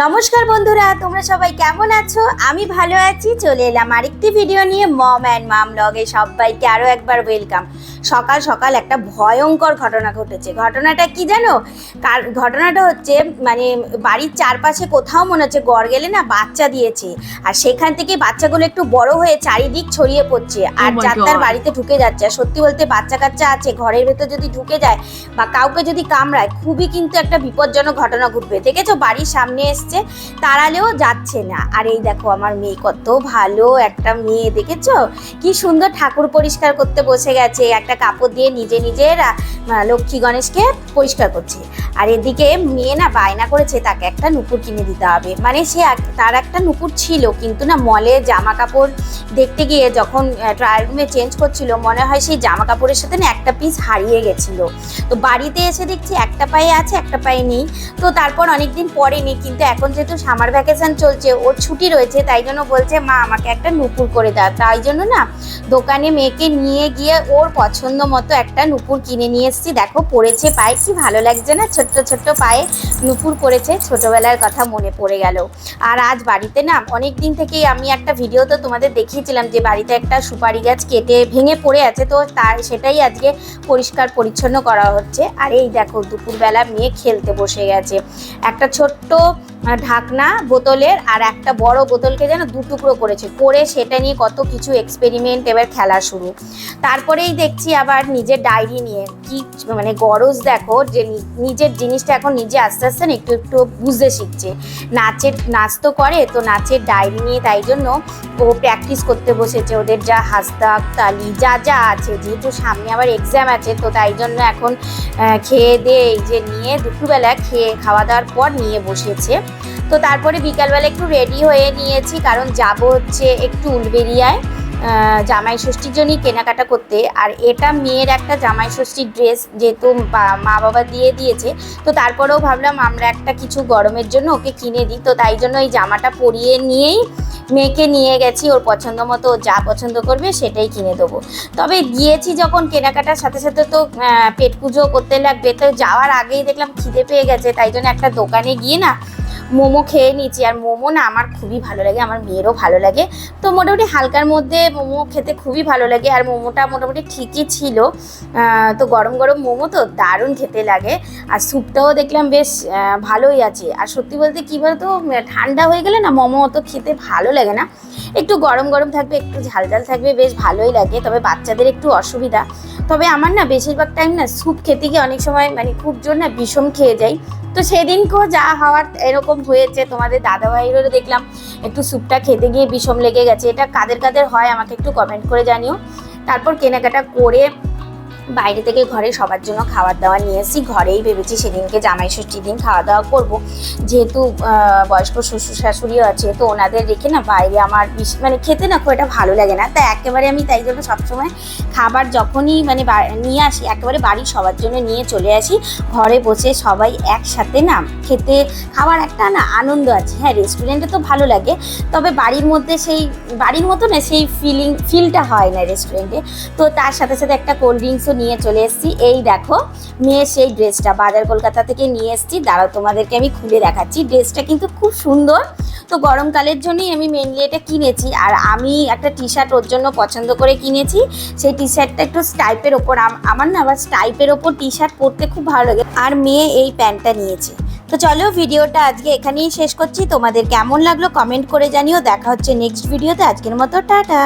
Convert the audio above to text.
নমস্কার বন্ধুরা, তোমরা সবাই কেমন আছো? আমি ভালো আছি। চলে এলাম আরেকটি ভিডিও নিয়ে মম অ্যান্ড মাম ব্লগে। সবাইকে আরও একবার ওয়েলকাম। সকাল সকাল একটা ভয়ঙ্কর ঘটনা ঘটেছে। ঘটনাটা কি জানো? ঘটনাটা হচ্ছে মানে বাড়ির চারপাশে কোথাও মনে হচ্ছে গড় গেলে না বাচ্চা দিয়েছে, আর সেখান থেকে বাচ্চাগুলো একটু বড় হয়ে চারিদিক ছড়িয়ে পড়ছে আর যার তার বাড়িতে ঢুকে যাচ্ছে। সত্যি বলতে বাচ্চা কাচ্চা আছে, ঘরের ভেতর যদি ঢুকে যায় বা কাউকে যদি কামড়ায় খুবই কিন্তু একটা বিপজ্জনক ঘটনা ঘটবে। দেখেছো বাড়ির সামনে এসছে, তাড়ালেও যাচ্ছে না। আর এই দেখো আমার মেয়ে, কত ভালো একটা মেয়ে, দেখেছো কি সুন্দর ঠাকুর পরিষ্কার করতে বসে গেছে। একটা কাপড় দিয়ে নিজে নিজের লক্ষ্মী গণেশকে পরিষ্কার করছে। আর এদিকে মেয়ে না বায়না করেছে তাকে একটা নুপুর কিনে দিতে হবে। মানে সে তার একটা নুপুর ছিল, কিন্তু না মলে জামা কাপড় দেখতে গিয়ে যখন ট্রায়াল রুমে চেঞ্জ করছিল মনে হয় সেই জামা কাপড়ের সাথে না একটা পিস হারিয়ে গেছিলো। তো বাড়িতে এসে দেখছি একটা পায়ে আছে একটা পায়ে নেই। তো তারপর অনেকদিন পরে নেই, কিন্তু এখন যেহেতু সামার ভ্যাকেশন চলছে, ওর ছুটি রয়েছে, তাই জন্য বলছে মা আমাকে একটা নুপুর করে দাও। তাই জন্য না দোকানে মেয়েকে নিয়ে গিয়ে ওর পছন্দ মতো একটা নুপুর কিনে নিয়ে এসেছি। দেখো পরেছে পায়ে, কি ভালো লাগছে না, ছোট্ট ছোট্ট পায়ে নুপুর পরেছে। ছোটবেলার কথা মনে পড়ে গেল। আর আজ বাড়িতে না অনেক দিন থেকেই আমি একটা ভিডিও তো তোমাদের দেখিয়েছিলাম যে বাড়িতে একটা সুপারি গাছ কেটে ভেঙে পড়ে আছে, তো সেটাই আজকে পরিষ্কার পরিচ্ছন্ন করা হচ্ছে। আর এই দেখো দুপুরবেলা মেয়ে খেলতে বসে গেছে। একটা ছোট্ট ঢাকনা বোতলের আর একটা বড় বোতলকে যেন দুটুকরো করেছে, করে সেটা নিয়ে কত কিছু এক্সপেরিমেন্ট, এবার খেলা শুরু। তারপরেই দেখছি আবার নিজের ডায়েরি নিয়ে কি মানে গরজ, দেখো যে নিজের জিনিসটা এখন নিজে আস্তে আস্তে একটু একটু বুঝতে শিখছে। নাচ তো করে, তো নাচের ডায়েরি নিয়ে তাই জন্য ও প্র্যাকটিস করতে বসেছে। ওদের যা হাসদাক তালি যা যা আছে, যেহেতু সামনে আবার এক্সাম আছে, তো তাই জন্য এখন খেয়ে দিয়ে এই যে নিয়ে দুপুরবেলা খাওয়া দাওয়ার পর নিয়ে বসেছে। তো তারপরে বিকালবেলা একটু রেডি হয়ে নিয়েছি, কারণ যাব হচ্ছে একটু উলবেরিয়ায় জামাই ষষ্ঠীর জন্যই কেনাকাটা করতে। আর এটা মেয়ের একটা জামাই ষষ্ঠীর ড্রেস, যেহেতু মা বাবা দিয়ে দিয়েছে, তো তারপরেও ভাবলাম আমরা একটা কিছু গরমের জন্য ওকে কিনে দিই। তো তাই জন্য এই জামাটা পরিয়ে নিয়েই মেয়েকে নিয়ে গেছি। ওর পছন্দ মতো যা পছন্দ করবে সেটাই কিনে দেবো। তবে গিয়েছি যখন কেনাকাটার সাথে সাথে তো পেট পুজো করতে লাগবে, তো যাওয়ার আগেই দেখলাম খিদে পেয়ে গেছে, তাই জন্য একটা দোকানে গিয়ে না মোমো খেয়ে নিয়েছি। আর মোমো না আমার খুবই ভালো লাগে, আমার মেয়েরও ভালো লাগে। তো মোটামুটি হালকার মধ্যে মোমো খেতে খুবই ভালো লাগে। আর মোমোটা মোটামুটি ঠিকই ছিল। তো গরম গরম মোমো তো দারুণ খেতে লাগে। আর স্যুপটাও দেখলাম বেশ ভালোই আছে। আর সত্যি বলতে কী বলতো, ঠান্ডা হয়ে গেলে না মোমো অত খেতে ভালো লাগে না, একটু গরম গরম থাকবে, একটু ঝাল ঝাল থাকবে, বেশ ভালোই লাগে। তবে বাচ্চাদের একটু অসুবিধা। তবে আমার না বেশিরভাগ টাইম না স্যুপ খেতে গিয়ে অনেক সময় মানে খুব জোর না বিষম খেয়ে যাই। তো সেদিনকেও যা হওয়ার এরকম হয়েছে। তোমাদের দাদাভাইয়েরও দেখলাম একটু স্যুপটা খেতে গিয়ে বিষম লেগে গেছে। এটা কাদের কাদের হয় আমাকে একটু কমেন্ট করে জানিও। তারপর কেনাকাটা করে বাইরে থেকে ঘরে সবার জন্য খাবার দাওয়া নিয়ে এসেছি। ঘরেই ভেবেছি সেদিনকে জামাই ষষ্ঠীর দিন খাওয়া দাওয়া করব, যেহেতু বয়স্ক শ্বশুর শাশুড়িও আছে, তো ওনাদের রেখে না বাইরে আমার মানে খেতে না খুব একটা ভালো লাগে না। তাই একেবারে আমি তাই জন্য সবসময় খাবার যখনই মানে নিয়ে আসি একেবারে বাড়ির সবার জন্য নিয়ে চলে আসি। ঘরে বসে সবাই একসাথে না খেতে খাওয়ার একটা না আনন্দ আছে। হ্যাঁ, রেস্টুরেন্টে তো ভালো লাগে, তবে বাড়ির মধ্যে সেই বাড়ির মতো না সেই ফিলটা হয় না রেস্টুরেন্টে। তো তার সাথে সাথে একটা কোল্ড ড্রিঙ্কসও নিয়ে চলে এসেছি। এই দেখো মেয়ের সেই ড্রেসটা বাজার কলকাতা থেকে নিয়ে এসেছি, দাঁড়াও তোমাদেরকে আমি খুলে দেখাচ্ছি। ড্রেসটা কিন্তু খুব সুন্দর। তো গরমকালের জন্যই আমি মেনলি এটা কিনেছি। আর আমি একটা টি শার্ট ওর জন্য পছন্দ করে কিনেছি। সেই টি শার্টটা একটু স্টাইপের ওপর, আমার না আবার স্টাইপের ওপর টি শার্ট পরতে খুব ভালো লাগে। আর মেয়ে এই প্যান্টটা নিয়েছে। তো চলো ভিডিওটা আজকে এখানেই শেষ করছি। তোমাদের কেমন লাগলো কমেন্ট করে জানিও। দেখা হচ্ছে নেক্সট ভিডিওতে। আজকের মতো টাটা।